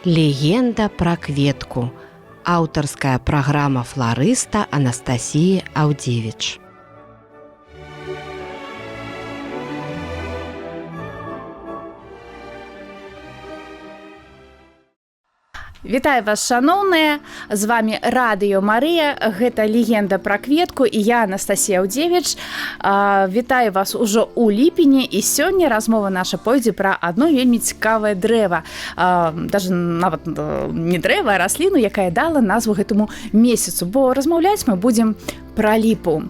Легенда пра кветку. Аўтарская праграма фларыста Анастасіі Аўдзевіч. Вітаю вас, шаноўныя, з вами Радыё Марыя, гэта легенда пра кветку і я, Анастасія Аўдзевіч. Вітаю вас ужо ў ліпені, і сёння размова наша пойдзе пра адно вельмі цікавае дрэва. Даже нават не дрэва, а расліну, якая дала назву гэтаму месяцу, бо размаўляць мы будзем пра ліпу.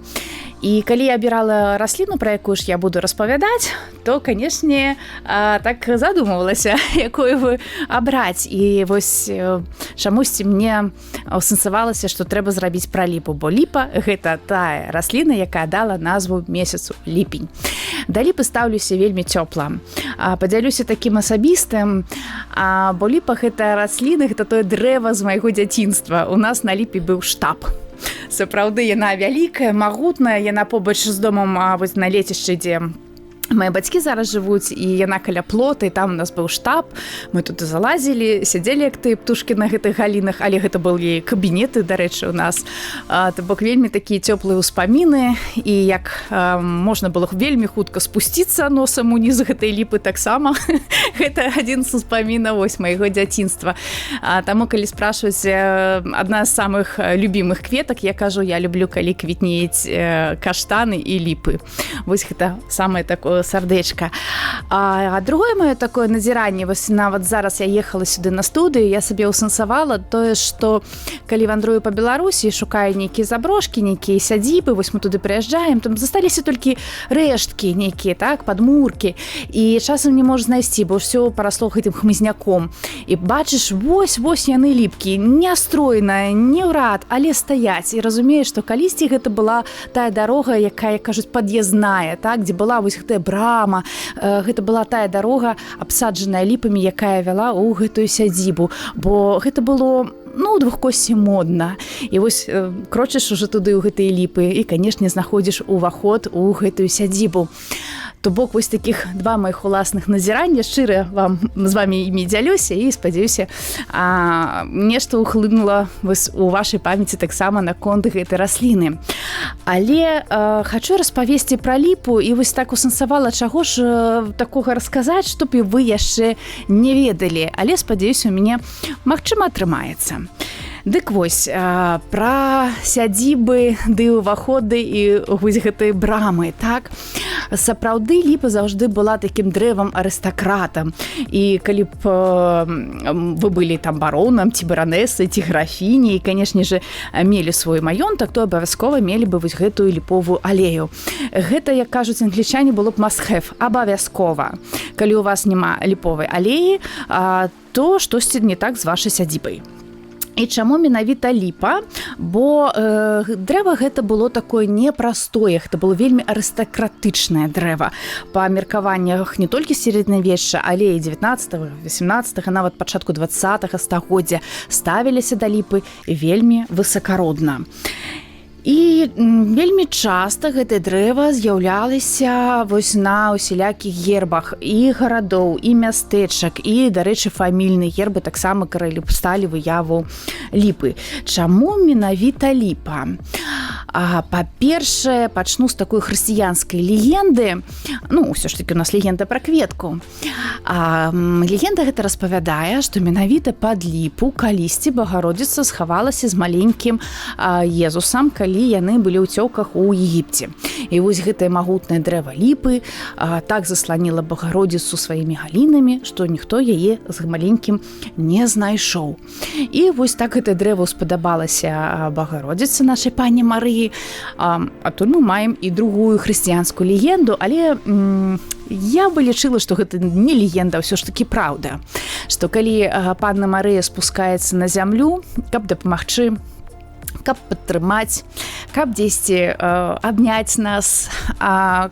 І калі я абірала расліну, пра якую ж я буду распавядаць, то, канешне, так задумывалася, якую вы абраць. І вось чамусьці мне асэнсавалася, што трэба зрабіць пра ліпу, бо ліпа – гэта тая расліна, якая дала назву месяцу ліпень. Да ліпы стаўлюся вельмі цёпла. Падзялюся такім асабістым, бо ліпа – гэта расліна, гэта тое дрэва з майго дзяцінства. У нас на ліпе быў штаб. Сапраўды, яна вялікая, магутная, яна побач з домам вось на лецішчы, дзе мае бацькі зараз жывуць, і яна каля плота, і там у нас быў штаб. Мы тут залазілі, сядзелі як тыя птушкі на гэтых галінах, але гэта былі кабінеты, дарэчы, у нас. То бок вельмі такія цёплыя ўспаміны, і як можна было вельмі хутка спусціцца носам уніз гэтай ліпы таксама. Гэта адзін з успамінаў вось майго дзяцінства. Таму, калі спрашваць адна з самых любімых кветак, я кажу, я люблю, калі квітнеюць каштаны і ліпы. Вось гэта самае такое сардэчка. А другое маё такое назіранне, вось нават зараз я ехала сюды на студыю, я сабе ўсэнсавала тое, што калі вандрую па Беларусі, шукаю нейкія заброшкі, нейкія сядзібы, вось мы туды прыязджаем, там засталіся толькі рэшткі нейкія, так, падмуркі, і часам не можаш знайсці, бо ўсё парасло гэтым хмызняком. І бачыш, вось яны ліпкі, не стройна, не ўрад, але стаяць. І разумееш, што калісьці гэта была тая дарога, якая, кажуць, пад'язная, так, дзе была вось гэтая брама, гэта была тая дарога, абсаджаная ліпамі, якая вяла ў гэтую сядзібу, бо гэта было у двухкосці модна. І вось крочыш ужо туды ў гэтыя ліпы і, канешне, знаходзіш уваход у гэтую сядзібу. То бок вось такіх два маіх уласных назірання, шчыра з вамі імі дзялюся і спадзяюся, нешта ўхлынула вось у вашай памяці таксама наконт гэтай расліны. Але хачу распавесці пра ліпу і вось так усэнсавала, чаго ж такога расказаць, чтоб і вы яшчэ не ведалі. Але спадзяюся, у мяне магчыма атрымаецца. Дык вось, пра сядзібы ды ўваходы і вось гэтай брамы, так? Сапраўды ліпа заўжды была такім дрэвам арыстакратам. І калі б вы былі там баронам, ці баранэсай, ці графіні, і, канешне же, мелі свой маёнтак, то абавязкова мелі бы вось гэтую ліповую алею. Гэта, як кажуць англічане, было б must-have, абавязкова. Калі у вас няма ліповай алеі, то штосьці не так з вашай сядзібай. І чаму менавіта ліпа? Бо дрэва гэта было такое непростое, гэта было вельмі арыстакратычнае дрэва. Па меркаваннях не толькі сярэднявечча, але і 19, 18, нават пачатку 20 стагоддзя ставіліся да ліпы вельмі высакародна. І вельмі часта гэтае дрэва з'яўлялася вось на усялякіх гербах і гарадоў, і мястэчак, і, дарэчы, фамільныя гербы таксама карысталі выяву ліпы. Чаму менавіта ліпа? Па-першае, пачну з такой хрысціянскай легенды. Ўсё ж такі у нас легенда пра кветку. Легенда гэта распавядае, што менавіта пад ліпу калісьці Багародзіца схавалася з маленькім Езусам, калі яны былі ў цёлках у Егіпце. І вось гэтае магутнае дрэва ліпы так засланіла Багародзіцу сваімі галінамі, што ніхто яе з маленькім не знайшоў. І вось так гэтае дрэва спадабалася Багародзіцы, нашай пані Марыі. Тут мы маем і другую хрысціянскую легенду, але я бы лічыла, што гэта не легенда, а ўсё ж такі праўда. Што калі панна Марыя спускаецца на зямлю, каб дапамагчы, каб падтрымаць, каб дзесьці абняць нас,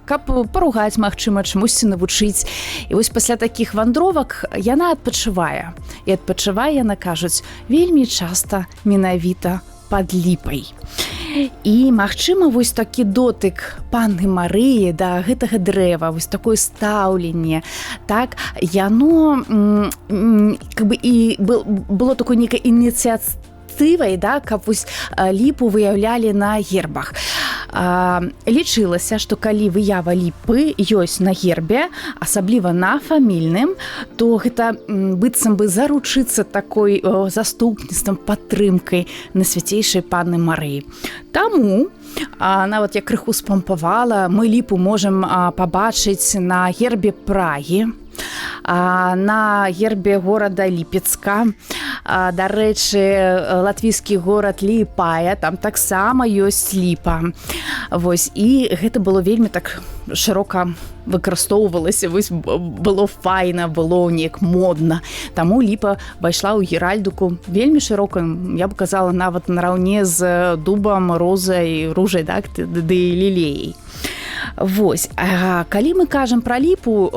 каб паругаць, магчыма, чамусьці навучыць. І вось пасля такіх вандровак яна адпачывае. І адпачывае яна, кажуць, вельмі часта менавіта пад ліпай. І, магчыма, вось такі дотык панны Марыі да гэтага дрэва, вось такое стаўленне, так, яно как бы і было такой некай ініцыятывай, да, каб вось ліпу выяўлялі на гербах. Лічылася, што калі выява ліпы ёсць на гербе, асабліва на фамільным, то гэта быццам бы заручыцца такой заступніцтвам, падтрымкай на свяцейшай панны Марыі. Таму, нават я крыху спампавала, мы ліпу можам пабачыць на гербе Прагі, на гербе горада Ліпецка. Дарэчы, латвійскі горад Лііпая, там таксама ёсць ліпа. Вось, і гэта было вельмі так шырока выкарыстоўвалася, вось, было файна, было неяк модна. Таму ліпа пайшла ў геральдыку вельмі шырока, я б казала, нават нараўне з дубам, розай, ружай, так, ды лілеяй. Вось, калі мы кажам пра ліпу,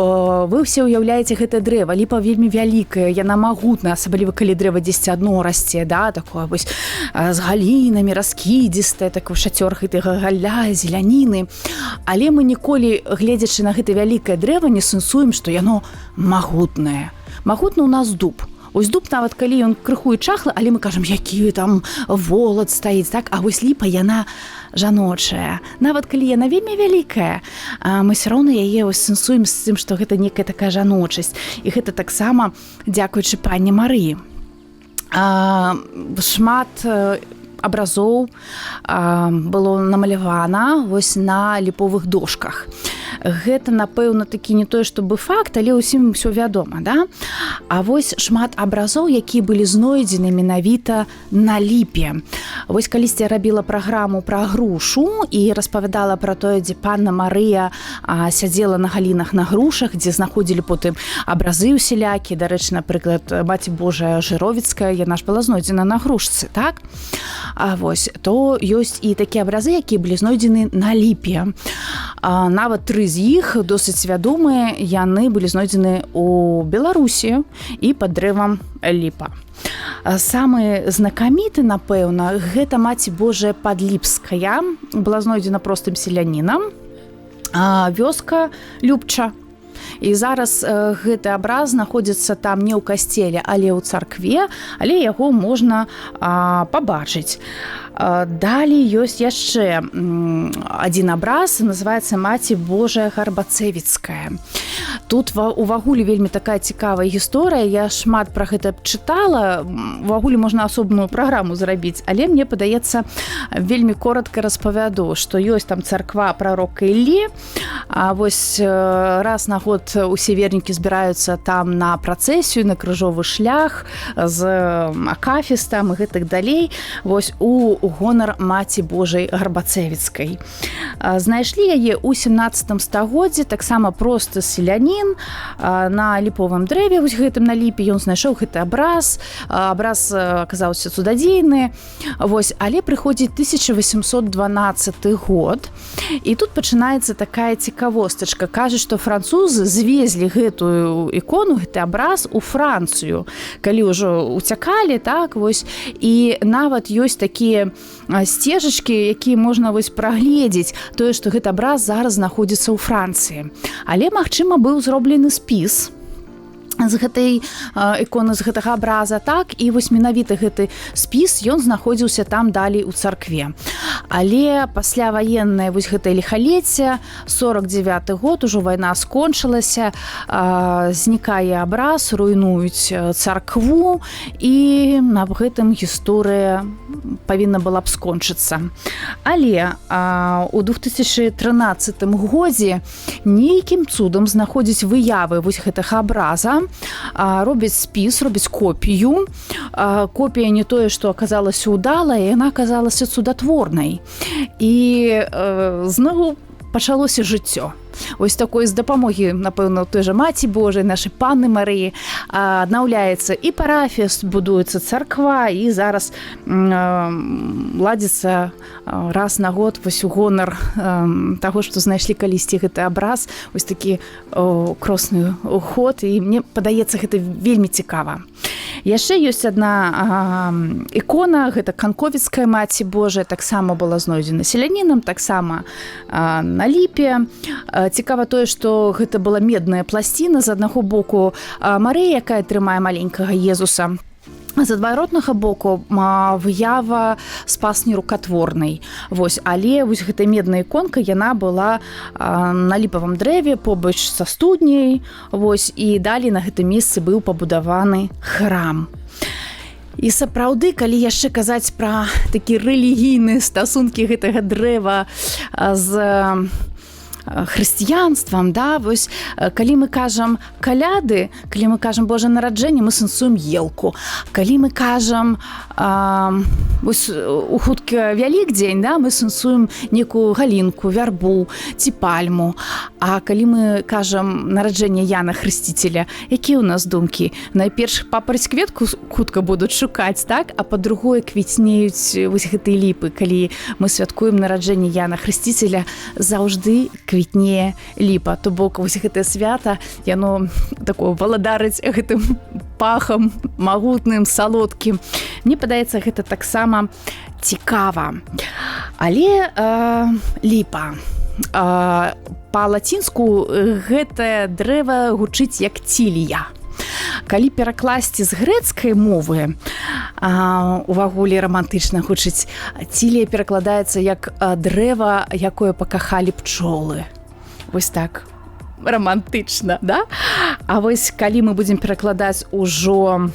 вы ўсе ўяўляеце гэта дрэва. Ліпа вельмі вялікая, яна магутная, асабліва калі дрэва дзесьці адно расце, да, такое вось з галінамі, раскідзістае, такое шацёр гэтага галля, зеляніны. Але мы ніколі, гледзячы на гэта вялікае дрэва, не сэнсуем, што яно магутнае. Магутны ў нас дуб. Ось дуб, нават калі ён крыху і чахлы, але мы кажам, які там волат стаіць, так? А вось ліпа, яна жаночая. Нават калі яна вельмі вялікая, мы все роўна яе сэнсуем з тым, што гэта некая такая жаночасць. І гэта таксама дзякуючы панне Марыі. Шмат абразоў было намалявана вось на ліповых дошках. Гэта, напэўна, такі не тое, што бы факт, але ўсім ўсё вядома, да? А вось шмат абразоў, якія былі знойдзены менавіта на ліпе. Вось калісьці я рабіла праграму пра грушу і распавядала пра тое, дзе панна Марыя сядзела на галінах на грушах, дзе знаходзілі потым абразы ўсялякі. Дарэчы, напрыклад, Маці Божая Жыровіцкая, яна ж была знойдзена на грушцы, так? А вось, то ёсць і такія абразы, якія былі знойдзены на ліпе. Нават 3 з іх досыць вядомыя, яны былі знойдзены ў Беларусі і пад дрэвам ліпа. Самы знакаміты, напэўна, гэта Маці Божая Падліпская, была знойдзена простым селянінам, вёска Любча. І зараз гэты абраз знаходзіцца там не ў касцеле, але ў царкве, але яго можна пабачыць. Далей ёсць яшчэ адзін абраз, называецца Маці Божая Гарбацевіцкая. Тут увагуле вельмі такая цікавая гісторыя, я шмат пра гэта чытала, увагуле можна асобную праграму зрабіць, але мне падаецца, вельмі коротка распавяду, што ёсць там царква прарока Іллі, а вось раз на год усе вернікі збіраюцца там на працэсію, на крыжовы шлях з акафістам і гэтак далей, вось у гонар Маці Божай Гарбацевіцкай. Знайшлі яе ў 17 стагоддзі, таксама просты селянін на ліповым дрэве, вось гэтым на ліпе ён знайшоў гэты абраз, абраз аказаўся цудадзейны, вось, але прыходзіць 1812 год, і тут пачынаецца такая цікавостачка. Кажуць, што французы звезлі гэтую ікону, гэты абраз у Францыю, калі ўжо уцякалі, так, вось, і нават ёсць такія сцежачкі, якія можна вось прагледзець тое, што гэты абраз зараз знаходзіцца ў Францыі. Але, магчыма, быў зроблены спіс з гэтай іконы, з гэтага абраза, так, і вось менавіта гэты спіс, ён знаходзіўся там далей у царкве. Але пасляваеннае вось гэтае ліхалецце, 49 год, ужо вайна скончылася, знікае абраз, руйнуюць царкву, і на гэтым гісторыя павінна была б скончыцца. Але у 2013 годзе нейкім цудам знаходзяць выявы вось гэтага абраза, робяць спіс, робяць копію. Копія не тое, што аказалася ўдалая, яна аказалася цудатворнай. І зноў пачалося жыццё. Ось такой з дапамогі, напэўна, той жа Маці Божай, нашай панны Марыі, аднаўляецца і парафія, будуецца царква, і зараз ладзіцца раз на год вось у гонар таго, што знайшлі калісьці гэты абраз, вось такі кросны ход, і мне падаецца гэта вельмі цікава. Яшчэ ёсць адна ікона, гэта канковіцкая маці Божая, таксама была знойдзена селянінам, таксама на ліпе. Цікава тое, што гэта была медная пласціна, з аднаго боку Марыя, якая трымае маленькага Езуса, з адваротнага боку выява спасні рукатворнай. Але гэта медная іконка, яна была на ліпавым дрэве побач са студняй, і далей на гэтым месцы быў пабудаваны храм. І сапраўды, калі яшчэ казаць пра такі рэлігійныя стасункі гэтага дрэва з хрысціянствам, калі мы кажам каляды, калі мы кажам Божае нараджэнне, мы сэнсуем елку. Калі мы кажам у хуткі Вялікдзень, мы сэнсуем некую галінку, вярбу ці пальму. А калі мы кажам нараджэнне Яна Хрысціцеля, якія ў нас думкі? Найперш папараць кветку хутка будуць шукаць, а па-другое квітнеюць гэтыя ліпы. Калі мы святкуем нараджэнне Яна Хрысціцеля, заўжды квітнее ліпа. То бок гэтае свята, яно такое валадарыць гэтым пахам магутным, салодкім. Мне падаецца, гэта таксама цікава. Але ліпа. Па-лацінску гэтае дрэва гучыць як цілія. Калі перакласці з грэцкай мовы, увагуле рамантычна гучыць, цілія перакладаецца як дрэва, якое пакахалі пчолы. Так рамантычна, да? А калі мы будзем перакладаць ужо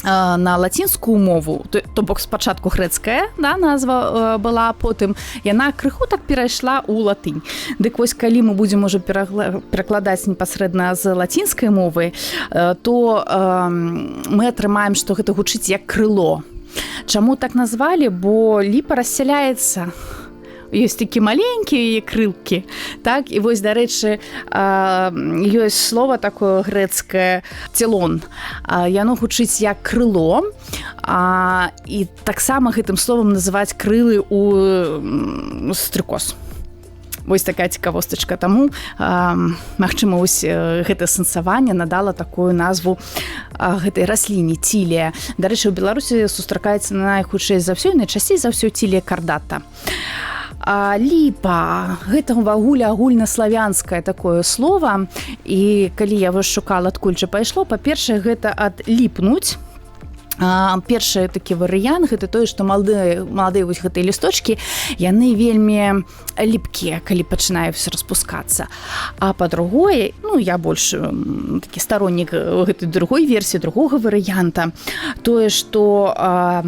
на лацінскую мову, то бок спачатку грэцкая назва была, потым яна крыху так перайшла ў латынь. Дык калі мы будзем ужо перакладаць непасрэдна з лацінскай мовы, то мы атрымаем, што гэта гучыць як крыло. Чаму так назвалі? Бо ліпа рассяляецца. Ёсць такі маленькія крылкі, і дарэчы, ёсць слова такое грэцкае целон. Яно гучыць як крыло, і таксама гэтым словам называць крылы ў стрыкоз. Такая цікавостачка. Таму, магчыма, гэта сэнсаванне надала такую назву гэтай расліне цілія. Дарэчы, у Беларусі сустракаецца найхутчэй за ўсё і найчасцей за ўсё цілія кардата. Ліпа – гэта ўвагуле агульнаславянскае такое слово, і калі я шукала, адкуль жа пайшло, па-першае, гэта ад ліпнуць. Першы такі варыянт – гэта тое, што маладыя гэтыя лісточкі, яны вельмі ліпкія, калі пачынае ўсё распускацца. А па-другое, я больш такі староннік гэтай другой версіі, другога варыянта, тое, што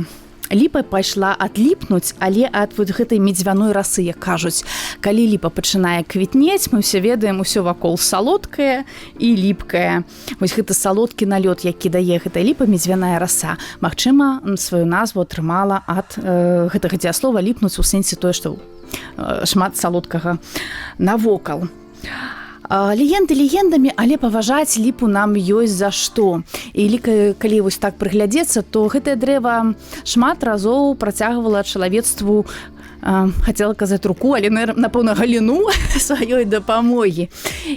ліпа пайшла адліпнуць, але ад гэтай медзвяной расы, як кажуць. Калі ліпа пачынае квітнець, мы ўсе ведаем, усё вакол салодкае і ліпкае. Гэты салодкі налёт, які дае гэтая ліпа, медзвяная раса. Магчыма, сваю назву атрымала ад гэтага дзеяслова ліпнуць у сэнсе тое, што шмат салодкага навокал. Легенды легендамі, але паважаць ліпу нам ёсць за што. І калі так прыглядзецца, то гэтае дрэва шмат разоў працягвала чалавецтву, хацела казаць руку, але, напэўна, галіну сваёй дапамогі.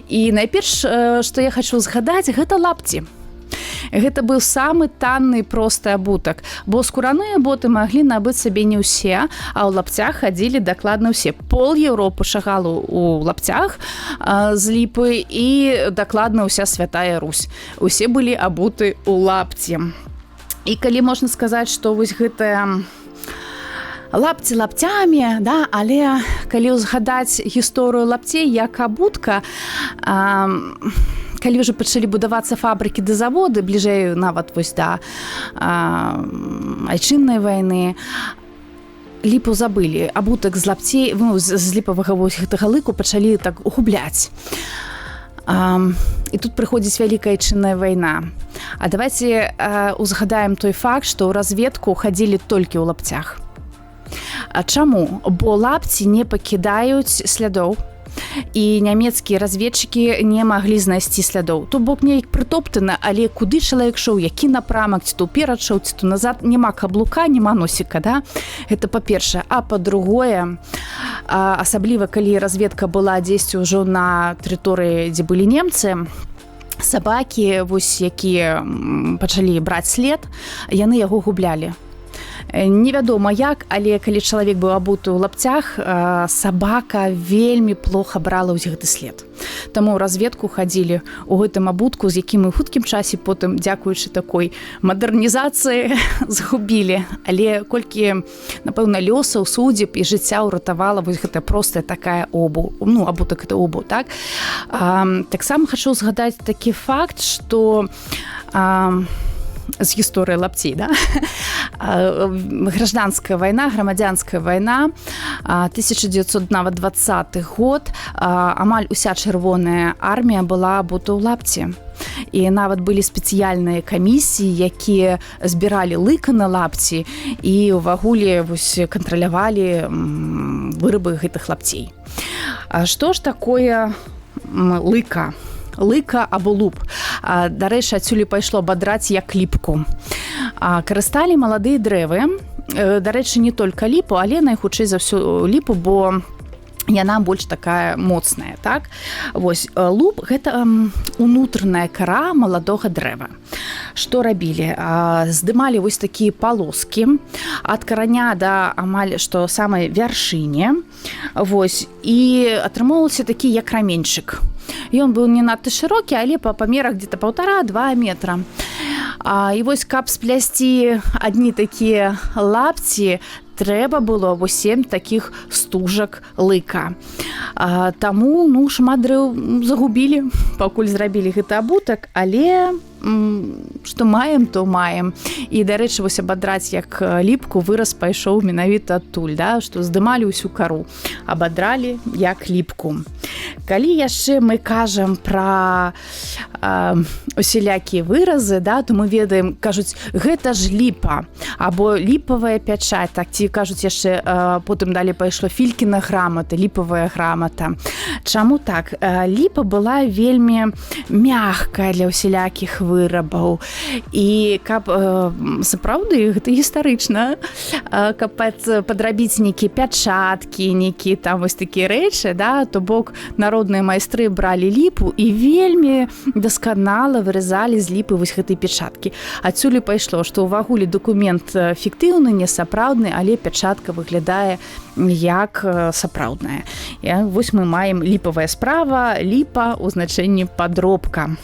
І найперш, што я хачу згадаць, гэта лапці. Гэта быў самы танны просты абутак, бо скураныя боты маглі набыць сабе не ўсе, а ў лапцях хадзілі дакладна ўсе. Пол Еўропы шагала ў лапцях з ліпы і дакладна ўся святая Русь. Усе былі абуты ў лапці. І калі можна сказаць, што гэтая лапці лапцямі, але калі ўзгадаць гісторыю лапцей як абутка, калі ўжо пачалі будавацца фабрыкі ды заводы, бліжэй нават да айчыннай вайны, ліпу забылі. Абутак з лапцей, з ліпавага гэтага лыку пачалі так губляць. І тут прыходзіць вялікая айчынная вайна. А давайце узгадаем той факт, што ў разведку хадзілі толькі ў лапцях. Чаму? Бо лапці не пакідаюць слядоў. І нямецкія разведчыкі не маглі знайсці слядоў. То бок неяк прытоптана, але куды чалавек шоў, які напрамак, ці то ўперад шоў, ці то назад, няма каблука, няма носіка, Гэта па-першае. А па-другое, асабліва калі разведка была дзесьці ўжо на тэрыторыі, дзе былі немцы, сабакі, вось, якія пачалі браць след, яны яго гублялі. Невядома як, але калі чалавек быў абуты ў лапцях, сабака вельмі плохо брала ўсь гэты след. Таму ў разведку хадзілі ў гэтым абутку, з якім мы ў хуткім часе потым, дзякуючы такой мадэрнізацыі, згубілі. Але колькі, напэўна, лёсаў, судзіб і жыцця ўратавала вось гэта простая такая обуў, ну, абутак это обуў, так? Таксама хачу згадаць такі факт, што з гісторыі лапцей, да? Гражданская вайна, грамадзянская вайна, 1920 год, амаль уся чырвоная армія была абута ў лапці. І нават былі спецыяльныя камісіі, якія збіралі лыка на лапці і ўвагуле кантралявалі вырабы гэтых лапцей. Што ж такое лыка? Лыка або луп. Дарэчы, адсюль пайшло абадраць як ліпку. Карысталі маладыя дрэвы. Дарэчы, не толькі ліпу, але найхутчэй за ўсё ліпу, бо яна больш такая моцная, так? Вось, луп – гэта унутраная кара маладога дрэва. Што рабілі? Здымалі вось такія палоскі ад караня да амаль што самай вяршыні, вось, і атрымоўваўся такі як раменьчык. Ён быў не надта шырокі, але па памерах где-то 1,5-2 метра. І вось, каб сплясці адні такія лапці, трэба было 7 такіх стужак лыка. Таму, шмат дрэў загубілі, пакуль зрабілі гэты абутак, але што маем, то маем. І, дарэчы, вось абадраць як ліпку выраз пайшоў менавіта адтуль, да, што здымалі ўсю кару, абадралі як ліпку. Калі яшчэ мы кажам пра усялякія выразы, да, то мы ведаем, кажуць, гэта ж ліпа, або ліпавая пячаць, так, ці кажуць яшчэ, потым далей пайшло Филькіна грамата, ліпавая грамата. Чаму так? Ліпа была вельмі мягкая для усялякіх вырабаў. І каб сапраўды, гэта гістарычна, каб падрабіць нейкія пячаткі, нейкія там вось такія рэчы, да, то бок народныя майстры бралі ліпу і вельмі дасканала вырезалі з ліпы вось гэтай пячаткі. Адсюль пайшло, што ўвагуле дакумент фіктыўны, не сапраўдны, але пячатка выглядае як сапраўдная. Вось мы маем ліпавая справа, ліпа ў значэнні падробка.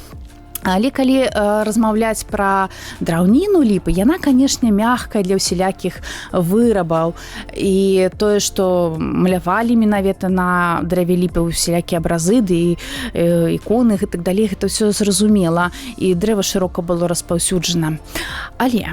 Але калі размаўляць пра драўніну ліпы, яна, канешне, мягкая для ўсялякіх вырабаў. І тое, што малявалі менавіта на дрэве ліпы ўсялякія абразы, ды іконы і так далей, гэта ўсё зразумела. І дрэва шырока было распаўсюджана. Але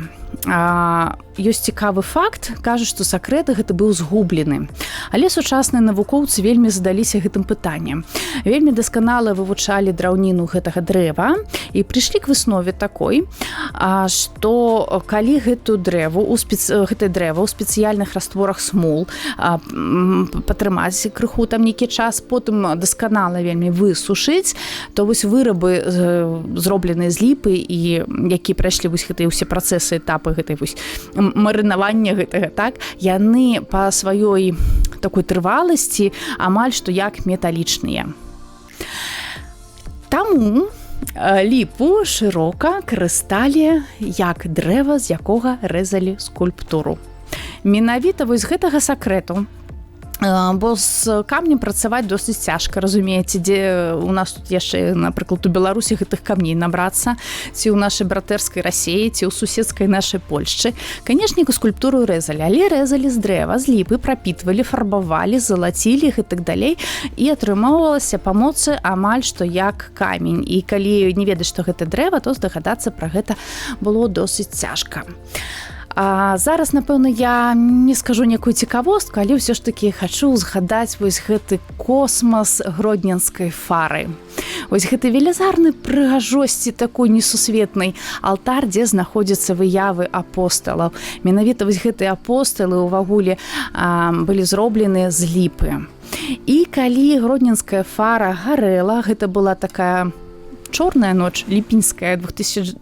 ёсць цікавы факт, кажуць, што сакрэт гэта быў згублены. Але сучасныя навукоўцы вельмі задаліся гэтым пытаннем. Вельмі дасканала вывучалі драўніну гэтага дрэва і прыйшлі к выснове такой, што калі гэтае дрэва ў спецыяльных растворах смол патрымаць крыху там нейкі час, потым дасканала вельмі высушыць, то вось вырабы, зробленыя з ліпы і якія прайшлі вось гэтыя ўсе працэсы, этапы гэтай вось марынавання гэтага, так, яны па сваёй такой трываласці амаль што як металічныя. Таму ліпу шырока карысталі як дрэва, з якога рэзалі скульптуру. Менавіта вось гэтага сакрэту, бо з камнем працаваць досыць цяжка, разумееце, дзе у нас тут яшчэ, напрыклад, у Беларусі гэтых камней набрацца, ці ў нашай братэрскай Расіі, ці ў суседскай нашай Польшчы. Канешне, скульптуру рэзалі, але рэзалі з дрэва, з ліпы, прапітвалі, фарбавалі, залацілі і так далей, і атрымоўвалася па моцы амаль што як камень. І калі не ведаць, што гэта дрэва, то здагадацца пра гэта было досыць цяжка. Зараз, напэўна, я не скажу некую цікавостку, але ўсё ж такі хачу згадаць вось гэты космас гродненскай фары. Вось гэты велізарны прыгажосці такой несусветнай алтар, дзе знаходзяцца выявы апосталаў. Менавіта вось гэтыя апосталы ўвагуле былі зроблены з ліпы. І калі гродненская фара гарэла, гэта была такая чорная ноч ліпеньская 2006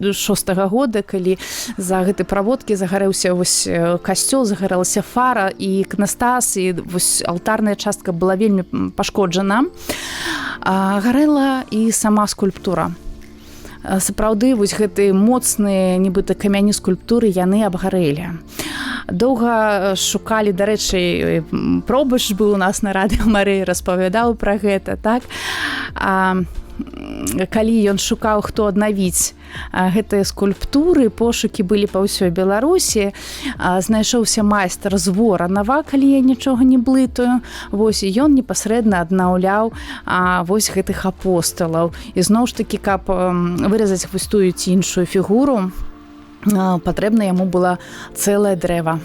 года, калі за гэтай праводкі загарэўся вось касцёл, загарэлася фара і іканастас, і вось алтарная частка была вельмі пашкоджана. Гарэла і сама скульптура. сапраўды вось гэтыя моцныя нібыта камяні скульптуры яны абгарэлі. Доўга шукалі, дарэчы, Пробыш быў у нас на Радыё Марыя, распавядаў пра гэта, так? Калі ён шукаў, хто аднавіць гэтыя скульптуры, пошукі былі па ўсёй Беларусі, знайшоўся майстар з Воранава, калі я нічога не блытаю, вось, і ён непасрэдна аднаўляў вось гэтых апосталаў. І зноў ж такі, каб выразаць вось тую ці іншую фігуру, патрэбна яму было цэлае дрэва.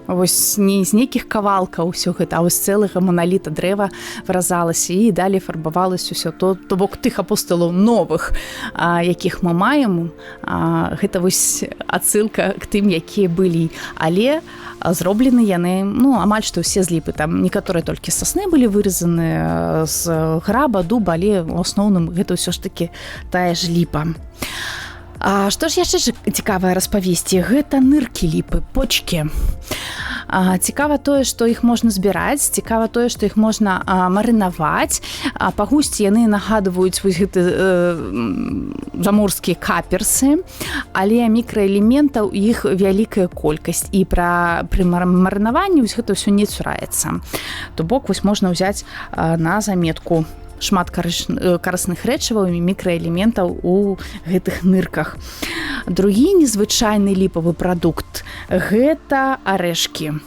Вось не з нейкіх кавалкаў усё гэта, а вось цэлага маналіта дрэва выразалася і далей фарбавалася ўсё. То бок тых апосталаў новых, якіх мы маем, гэта вось адсылка к тым, якія былі. Але зроблены яны, амаль што ўсе з ліпы. Там некаторыя толькі сасны былі выразаны, з граба, дуба, але ў асноўным гэта ўсё ж такі тая ж ліпа. Што ж яшчэ цікавае распавесці? Гэта ныркі ліпы, почкі. Цікава тое, што іх можна збіраць, цікава тое, што іх можна марынаваць. Па гусці яны нагадваюць вось гэты заморскія каперсы, але мікраэлементаў іх вялікая колькасць. І пры марынаванні вось гэта ўсё не цураецца. То бок вось можна ўзяць на заметку шмат карысных рэчываў і мікраэлементаў у гэтых нырках. Другі незвычайны ліпавы прадукт – гэта арэшкі.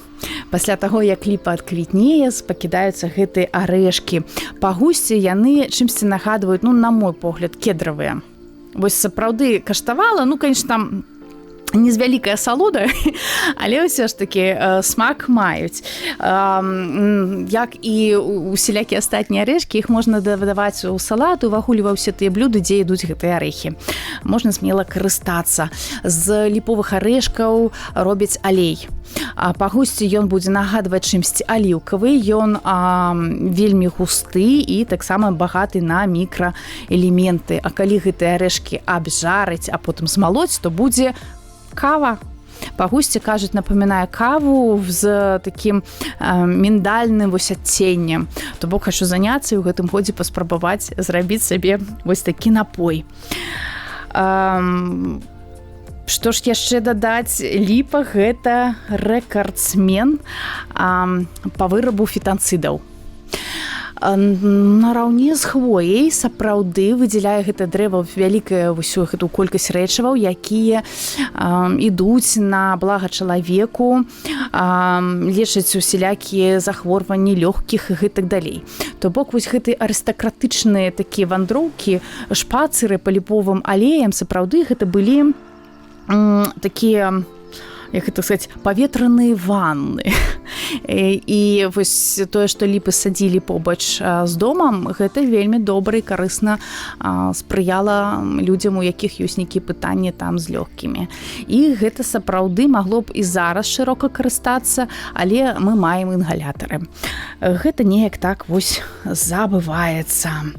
Пасля таго, як ліпа адквітнее, пакідаюцца гэтыя арэшкі. Па гусці яны чымсьці нагадваюць, на мой погляд, кедравыя. Вось сапраўды каштавала, конечно, там не з вялікай асалодай, але ўсё ж такі смак маюць. Як і усялякія астатнія арэшкі, іх можна дадаваць у салат, увагуле ва ўсе тыя блюды, дзе ідуць гэтыя арэхі. Можна смела карыстацца. З ліповых арэшкаў робяць алей. Па гусці ён будзе нагадваць чымсьці аліўкавы, ён вельмі густы і таксама багаты на мікраэлементы. А калі гэтыя арэшкі абжарыць, а потым змалоць, то будзе кава. Па гусці, кажуць, напамінае каву з такім міндальным вось адценнем. То бок хачу заняцца і ў гэтым годзе паспрабаваць зрабіць сабе вось такі напой. Што ж яшчэ дадаць? Ліпа – гэта рэкардсмен па вырабу фітанцыдаў. Нараўне з хвояй сапраўды выдзяляе гэта дрэва вялікую ўсю гэту колькасць рэчываў, якія ідуць на блага чалавеку, лечаць усялякія захворванні лёгкіх і гэтак далей. То бок вось гэтыя арыстакратычныя такія вандроўкі, шпацыры па ліповым алеям, сапраўды гэта былі такія, як гэта сказаць, паветраныя ванны. І вось тое, што ліпы садзілі побач з домам, гэта вельмі добра і карысна спрыяла людзям, у якіх ёсць нейкія пытанні там з лёгкімі. І гэта сапраўды магло б і зараз шырока карыстацца, але мы маем інгалятары. Гэта неяк так вось забываецца.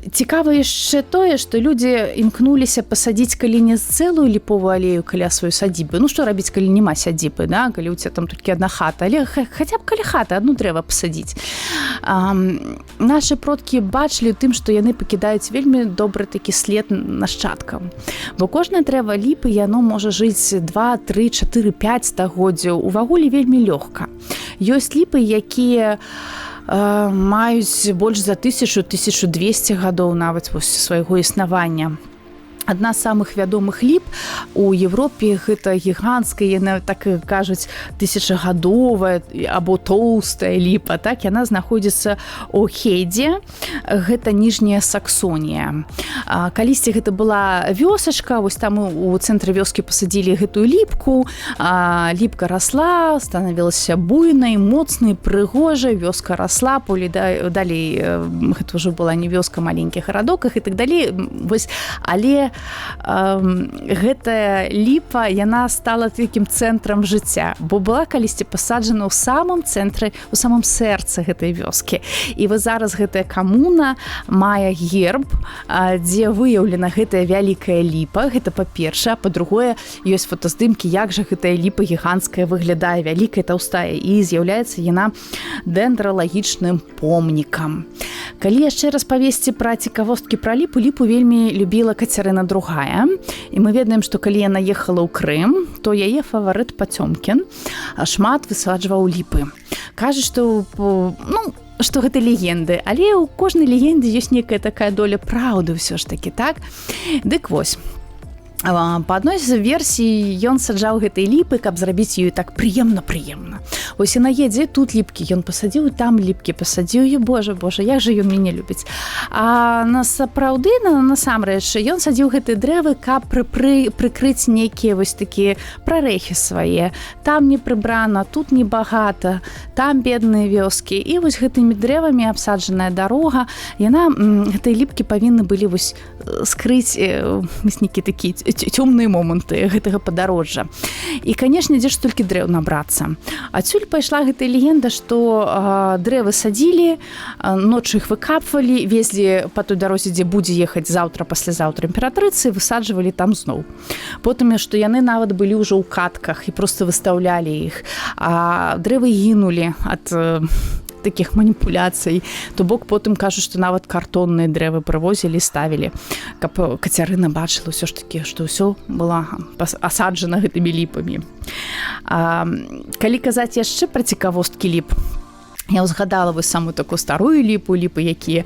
Цікава яшчэ тое, што людзі імкнуліся пасадзіць калі не цэлую ліповую алею каля сваёй сядзібы. Што рабіць, калі няма сядзібы, да? Калі ў цябе там толькі адна хата, але хаця б каля хаты адну дрэва пасадзіць. Нашы продкі бачылі тым, што яны пакідаюць вельмі добры такі след нашчадкам. Бо кожнае дрэва ліпы, яно можа жыць 2, 3, 4, 5 стагоддзяў. Увагуле вельмі лёгка. Ёсць ліпы, якія маюць больш за 1000-1200 гадоў нават свайго існавання. Адна з самых вядомых ліп у Европе гэта гіганцкая, яна так кажуць, 1000гадовая або тоўстая ліпа, так, яна знаходзіцца ў Хейде, гэта ніжняя Саксонія. Калісьці гэта была вёсачка, вось там у цэнтры вёскі пасадзілі гэтую ліпку, ліпка расла, станавілася буйнай, моцнай, прыгожай, вёска расла, далей гэта ўжо была не вёска, маленькі гарадок і так далей, вось, але гэтая ліпа, яна стала такім цэнтрам жыцця, бо была калісьці пасаджана ў самым цэнтры, у самым сэрцы гэтай вёскі. І вось зараз гэтая камуна мае герб, дзе выяўлена гэтая вялікая ліпа, гэта па-першае, па-другое, ёсць фотаздымкі, як жа гэтая ліпа гіганцкая выглядае, вялікая, таўстая, і з'яўляецца яна дэндраалагічным помнікам. Калі яшчэ раз павесці пра цікавосткі пра ліпу, ліпу вельмі любіла Кацярына II. І мы ведаем, што калі яна ехала ў Крым, то яе фаварыт Пацёмкін шмат высаджваў ліпы. Кажа, што што гэта легенды, але ў кожнай легендзе ёсць некая такая доля праўды ўсё ж такі, так? Дык вось. Па адной з версій ён саджаў гэтай ліпы, каб зрабіць ёю так прыемна. Вось яна едзе, тут ліпкі ён пасадзіў, там ліпкі пасадзіў, і Божа, як жа ён мяне любіць. А насапраўды, насамрэч, ён садзіў гэтыя дрэвы, каб прыкрыць нейкія вось такія прарэхі свае. Там не прыбрана, тут небагата, там бедныя вёскі. І вось гэтымі дрэвамі абсаджаная дарога, гэтыя ліпкі павінны былі вось скрыць нейкія такія цёмныя моманты гэтага падарожжа. І, канешне, дзе ж толькі дрэў набрацца. Адсюль пайшла гэтая легенда, што дрэвы садзілі, ночы іх выкапвалі, везлі па той дарозе, дзе будзе ехаць заўтра, паслязаўтра імператрыцы, высаджвалі там зноў. Потым, што яны нават былі ўжо ў катках і проста выстаўлялі іх. А дрэвы гінулі ад такіх маніпуляцый. То бок потым кажуць, што нават картонныя дрэвы прывозілі, ставілі, каб Кацярына бачыла ўсё ж такі, што ўсё была асаджана гэтымі ліпамі. Калі казаць яшчэ пра цікавосткі ліп, я ўзгадала вось самую такую старую ліпу, якія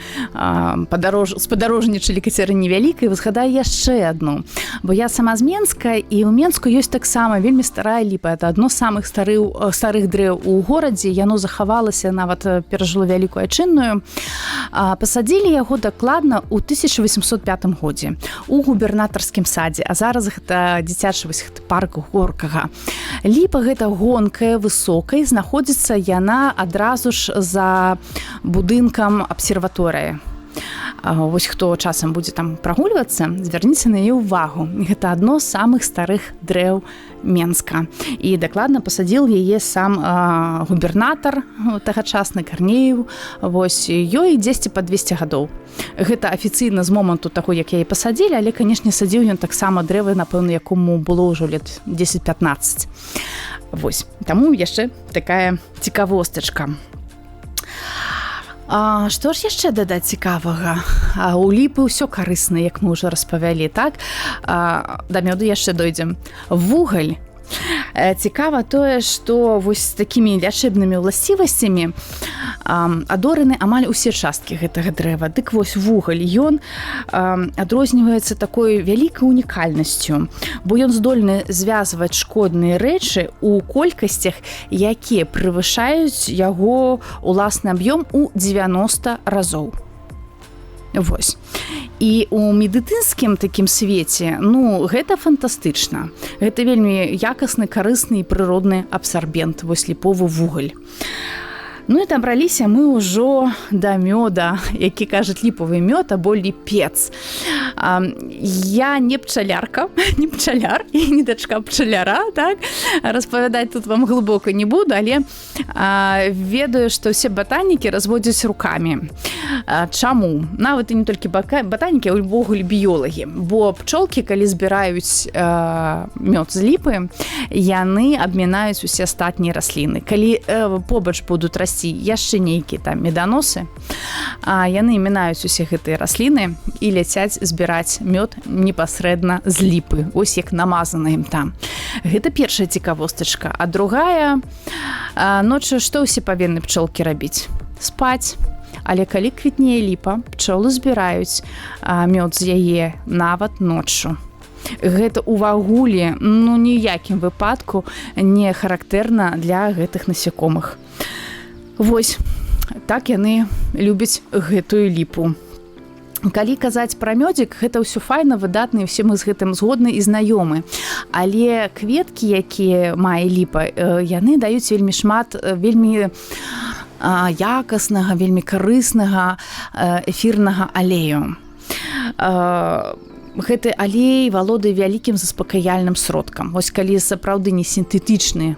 спадарожнічалі Кацярыне Вялікай, узгадаю яшчэ адну. Бо я сама з Менска, і ў Менску ёсць таксама вельмі старая ліпа. Это адно з самых старых дрэў у горадзе. Яно захавалася, нават перажыло Вялікую Айчынную. Пасадзілі яго дакладна ў 1805 годзе у губернатарскім садзе. А зараз гэта дзіцячы парк Горкага. Ліпа гэта гонкая, высокая, знаходзіцца яна адразу ж за будынкам абсерваторыі. Вось хто часам будзе там прагульвацца, звярніце на яе ўвагу. Гэта адно з самых старых дрэў Менска. І дакладна пасадзіў яе сам губернатар тагачасны Карнеев. Вось ёй 10 па 200 гадоў. Гэта афіцыйна з моманту таго, як яе пасадзілі, але, канешне, садзіў ён таксама дрэвы, напэўна, якому было ўжо лет 10-15. Вось. Таму яшчэ такая цікавостачка. Што ж яшчэ дадаць цікавага? У ліпы ўсё карысна, як мы ўжо распавялі, так? Да мёду яшчэ дойдзем. Вугаль. Цікава тое, што вось такімі лячэбнымі ўласцівасцямі адораны амаль усе часткі гэтага дрэва. Дык вось вугаль, ён адрозніваецца такой вялікай унікальнасцю, бо ён здольны звязваць шкодныя рэчы ў колькасцях, якія превышаюць яго уласны аб'ём у 90 разоў. Вось. І у медыцынскім такім свеце, гэта фантастычна. Гэта вельмі якасны, карысны і прыродны абсарбент, вось ліповы вугаль. І дабраліся мы ўжо да мёда, які кажуць ліповы мёд або ліпец. Я не пчалярка, не пчаляр і не дачка пчаляра, так? Распавядаць тут вам глыбока не буду, але ведаю, што ўсе батанікі разводзяць рукамі. Чаму? Нават і не толькі батанікі, а ўвогуле біёлагі. Бо пчолкі, калі збіраюць мёд з ліпы, яны абмінаюць усе астатнія расліны. Калі побач будуць расці яшчэ нейкія там меданосы, яны мінаюць усе гэтыя расліны і ляцяць збіраць мёд непасрэдна з ліпы, ось як намазана ім там. Гэта першая цікавостачка. А другая, ноччу што ўсе павінны пчолкі рабіць? Спаць. Але калі квітнее ліпа, пчолы збіраюць мёд з яе нават ноччу. Гэта ўвагуле, ніякім выпадку не характэрна для гэтых насякомых. Вось, так яны любяць гэтую ліпу. Калі казаць пра мёдзік, гэта ўсё файна, выдатна, і ўсе мы з гэтым згодны і знаёмы. Але кветкі, якія мае ліпа, яны даюць вельмі шмат, вельмі якаснага, вельмі карыснага эфірнага алею. Гэты алей валодае вялікім заспакаяльным сродкам. Вось калі сапраўды не сінтэтычны,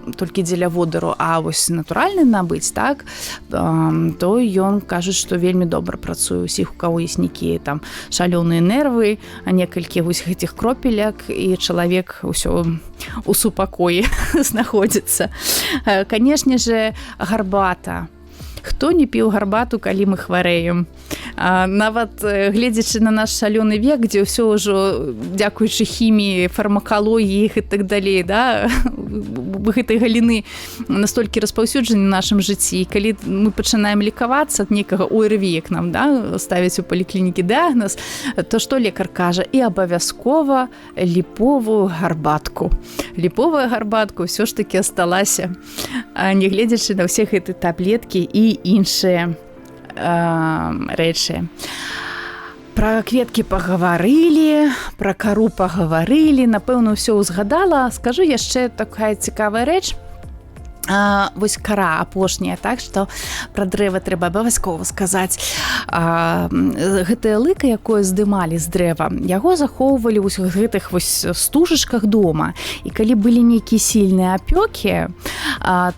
толькі дзеля водару, а вось натуральны набыць, так, то ён кажуць, што вельмі добра працуе. Усіх, у каго ёсць нейкія там шалёныя нервы, некалькі вось гэтых кропеляк, і чалавек усё у супакоі знаходзіцца. Канешне же, гарбата. Хто не піў гарбату, калі мы хварэем? Нават гледзячы на наш шалёны век, дзе ўсё ўжо дзякуючы хіміі, фармакалогіі і так далей, да, гэтай галіны настолькі распаўсюджаны в нашым жыцці. І калі мы пачынаем лікавацца ад некага ОРВІ, як нам, да, ставяць у паліклінікі дыягназ, то што лекар кажа? І абавязкова ліповую гарбатку. Ліповая гарбатка ўсё ж такі асталася, нягледзячы на ўсе гэты таблеткі і іншыя рэчы. Пра кветкі пагаварылі, пра кару пагаварылі, напэўна, ўсё ўзгадала. Скажу яшчэ такая цікавая рэч. Вось кара апошняя, так, што пра дрэва трэба абавязкова сказаць. Гэтае лыка, якое здымалі з дрэва, яго захоўвалі ў гэтых вось стужачках дома. І калі былі нейкія сільныя апёкі,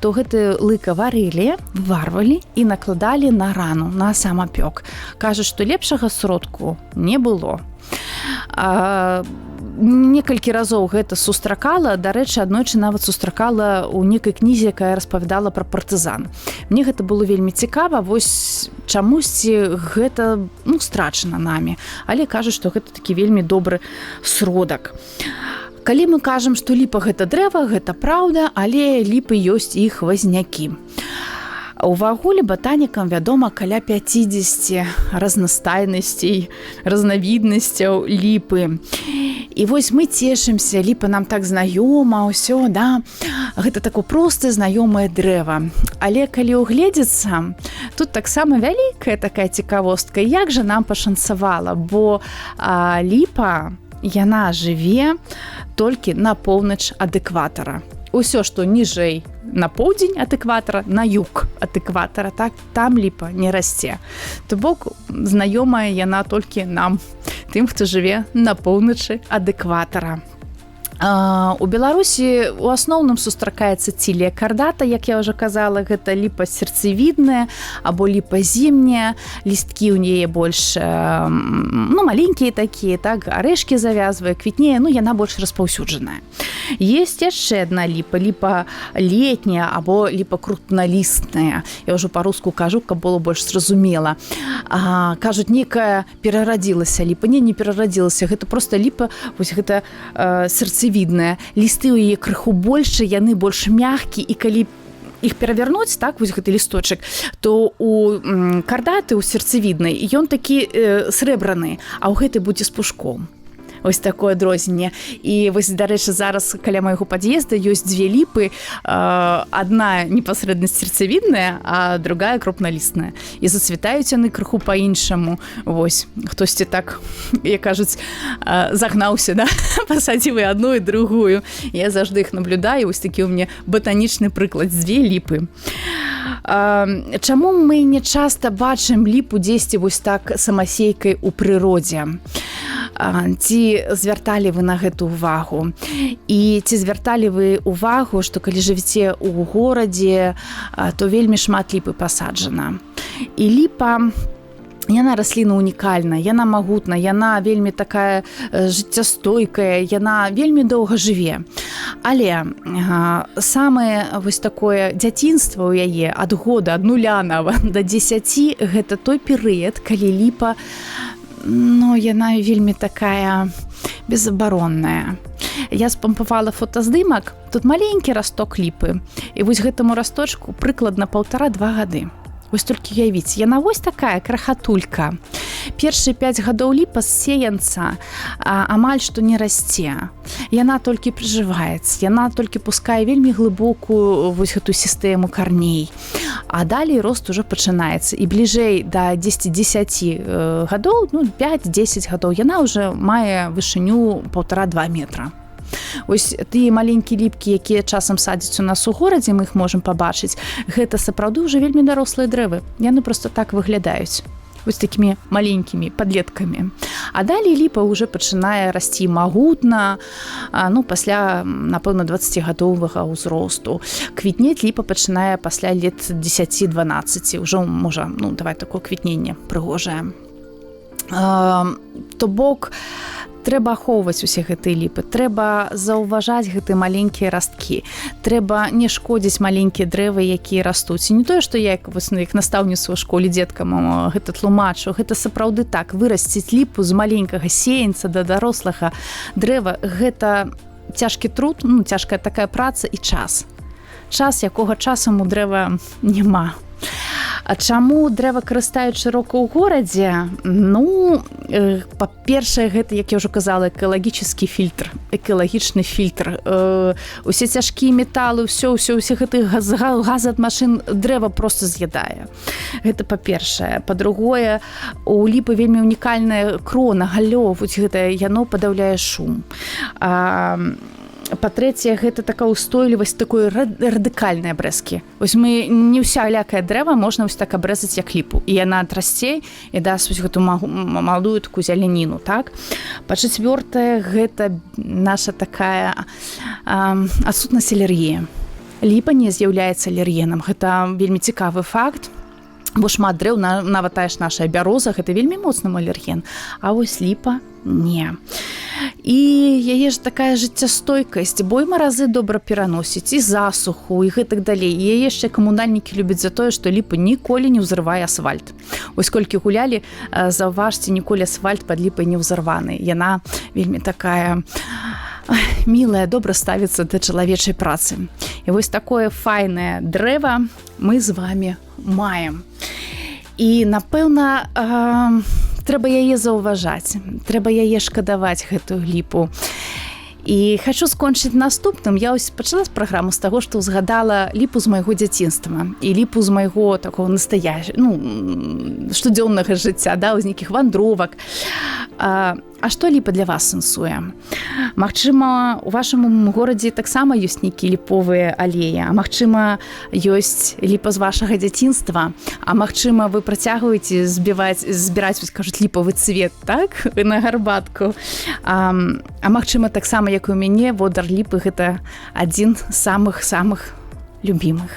то гэтае лыка варылі, варвалі і накладалі на рану, на сам апёк. Кажуць, што лепшага сродку не было. Некалькі разоў гэта сустракала, дарэчы, аднойчы нават сустракала ў некай кнізе, якая распавядала пра партызан. Мне гэта было вельмі цікава, вось чамусьці гэта, страчана намі, але кажуць, што гэта такі вельмі добры сродак. Калі мы кажам, што ліпа гэта дрэва, гэта праўда, але ліпы ёсць іх хвазнякі. Увагуле батанікам вядома каля 50 разнастайнасцей, разнавіднасцяў ліпы. І вось мы цешымся, ліпа нам так знаёма, ўсё, да, гэта такое простае знаёмае дрэва. Але калі ўгледзецца, тут таксама вялікая такая цікавостка, як жа нам пашанцавала, бо ліпа, яна жыве толькі на поўнач ад экватара. Усё, што ніжэй на поўдзень ад экватара, на юг ад экватара, так, там ліпа не расце. То бок знаёмая яна толькі нам, тым, хто жыве на поўначы ад экватара. У Беларусі у асноўным сустракаецца цілія кардата, як я ўжо казала, гэта ліпа сердцевідная або ліпа зімняя, лісткі ў яе больш маленькія такія, так, арэшкі завязвае, квітнее, яна больш распаўсюджаная. Есть яшчэ адна ліпа, ліпа летняя або ліпа крупналістная. Я ўжо па-руску кажу, каб было больш зразумела. Кажуць, некая перарадзілася ліпа. Не перарадзілася, гэта проста ліпа, вось гэта сердцевідная. Лісты ў яе крыху больш, яны больш мягкі, і калі іх перавярнуць, так, вось гэты лісточак, то у кардаты, у сердцевіднай, ён такі срэбраны, а ў гэтай будзе з пушком. Ось такое адрозненне. І вось, дарэчы, зараз каля майго пад'езда ёсць дзве ліпы, адна непасрэдна сердцевідная, а другая крупналістная. І зацвітаюць яны крыху па-іншаму. Вось, хтосьці так, як кажуць, загнаўся, да? Пасадзіў і адну, і другую. Я заўжды іх наблюдаю, вось такі ў мяне ботанічны прыклад, дзве ліпы. Чаму мы не часта бачым ліпу дзесьці вось так самасейкай у прыродзе? Ці звярталі вы на гэту увагу? І ці звярталі вы увагу, што калі жывіце ў горадзе, то вельмі шмат ліпы пасаджана. І ліпа, яна расліна унікальная, яна магутная, яна вельмі такая жыццястойкая, яна вельмі доўга жыве. Але самае вось такое дзяцінства ў яе ад года, ад 0 нават да 10, гэта той перыяд, калі ліпа, яна вельмі такая безабаронная. Я спампавала фотаздымак, тут маленькі расток ліпы, і вось гэтаму расточку прыкладна 1,5-2 гады. Вось толькі уявіць, яна вось такая крахатулька. Першыя 5 гадоў ліпа з сеянца амаль што не расце. Яна толькі прыжываецца, яна толькі пускае вельмі глыбокую вось гэту сістэму карней. А далей рост ужо пачынаецца. І бліжэй да 10 гадоў, 5-10 гадоў, яна ўжо мае вышыню 1,5-2 метра. Ось тыя маленькія ліпкі, якія часам садзяць у нас у горадзе, мы іх можам пабачыць, гэта сапраўды ўжо вельмі дарослыя дрэвы. Яны проста так выглядаюць. Вось такімі маленькімі падлеткамі. А далей ліпа ўжо пачынае расці магутна, пасля, напэўна, 20гадовага ўзросту. Квітнець ліпа пачынае пасля лет 10-12. Ужо можа, давай такое квітненне прыгожае. То бок, трэба ахоўваць усе гэтыя ліпы, трэба заўважаць гэтыя маленькія расткі, трэба не шкодзіць маленькія дрэвы, якія растуць. І не тое, што я як настаўніца ў школе дзеткам гэта тлумачу, гэта сапраўды так, вырасціць ліпу з маленькага сеянца да дарослага дрэва, гэта цяжкі труд, цяжкая такая праца і час. Час, якога часам у дрэва няма. А чаму дрэва карыстаюць шырока ў горадзе? Па-першае, гэта, як я ўжо казала, экалагічны фільтр, экалагічны фільтр. Усе цяжкія металы, усе гэтых газы ад машын дрэва просто з'ядае. Гэта па-першае. Па-другое, у ліпы вельмі унікальная крона, галлё, гэта яно падаўляе шум. Па-трэцяе, гэта такая ўстойлівасць такой радыкальнай абрэзкі. Вось мы не ўсялякае дрэва можна вось так абрэзаць як ліпу. І яна адрасце і дасць вось гэту маладую такую зеляніну, так? Па-чацвёртае, гэта наша такая адсутнасць алергіі. Ліпа не з'яўляецца алергенам. Гэта вельмі цікавы факт. Бо шмат дрэў, нават тая ж наша бяроза, гэта вельмі моцны алерген. А вось ліпа не. І яе ж такая жыццястойкасць, бо і маразы добра пераносіць, і засуху, і гэтак далей. І яе яшчэ камунальнікі любяць за тое, што ліпа ніколі не ўзрывае асфальт. Вось колькі гулялі, заўважце, ніколі асфальт пад ліпай не ўзарваны. Яна вельмі такая мілая, добра ставіцца да чалавечай працы. І вось такое файнае дрэва мы з вамі маем. І, напэўна, трэба яе заўважаць, трэба яе шкадаваць, гэтую ліпу. І хочу скончыць наступным. Я ось пачала праграму з таго, што ўзгадала ліпу з майго дзяцінства і ліпу з майго такого штодзённага жыцця, з нейкіх вандровак. А што ліпа для вас сэнсуе? Магчыма, у вашым горадзе таксама ёсць нейкія ліповыя алеі, а магчыма, ёсць ліпа з вашага дзяцінства, а магчыма, вы працягваеце збіраць, кажуць, ліпавы цвет, так, на гарбатку. А магчыма, таксама, як у мяне, водар ліпы гэта адзін з самых любімых.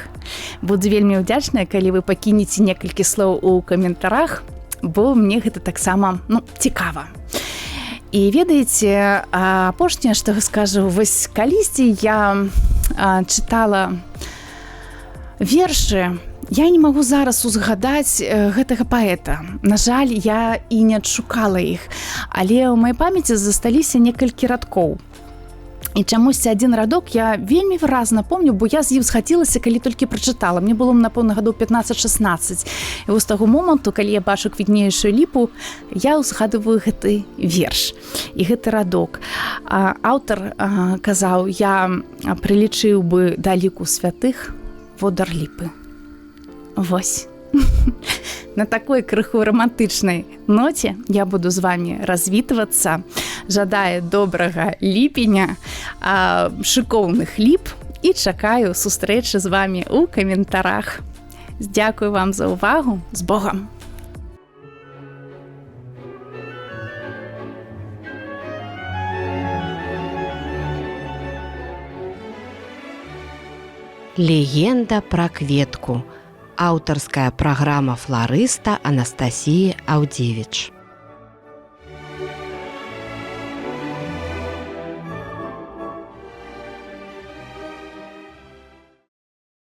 Буду вельмі ўдзячная, калі вы пакінеце некалькі слоў у каментарах, бо мне гэта таксама, цікава. І ведаеце, апошняе, што скажу, вось калісьці я чытала вершы, я не магу зараз узгадаць гэтага паэта. На жаль, я і не адшукала іх, але ў маёй памяці засталіся некалькі радкоў. І чамусьці адзін радок я вельмі выразна помню, бо я з ім схацілася, калі толькі прачытала. Мне было, напэўна, гадоў 15-16. І вось з таго моманту, калі я бачу квітнеючую ліпу, я ўзгадываю гэты верш. І гэты радок. Аўтар казаў, я прылічыў бы да ліку святых водар ліпы. Вось. На такой крыху романтычнай ноце я буду з вами развітвацца. Жадаю добрага ліпеня, шыкоўных ліп і чакаю сустрэчы з вами ў каментарах. Дзякую вам за ўвагу. З Богам! Легенда пра кветку. Аўтарская праграма фларыста Анастасіі Аўдзевіч.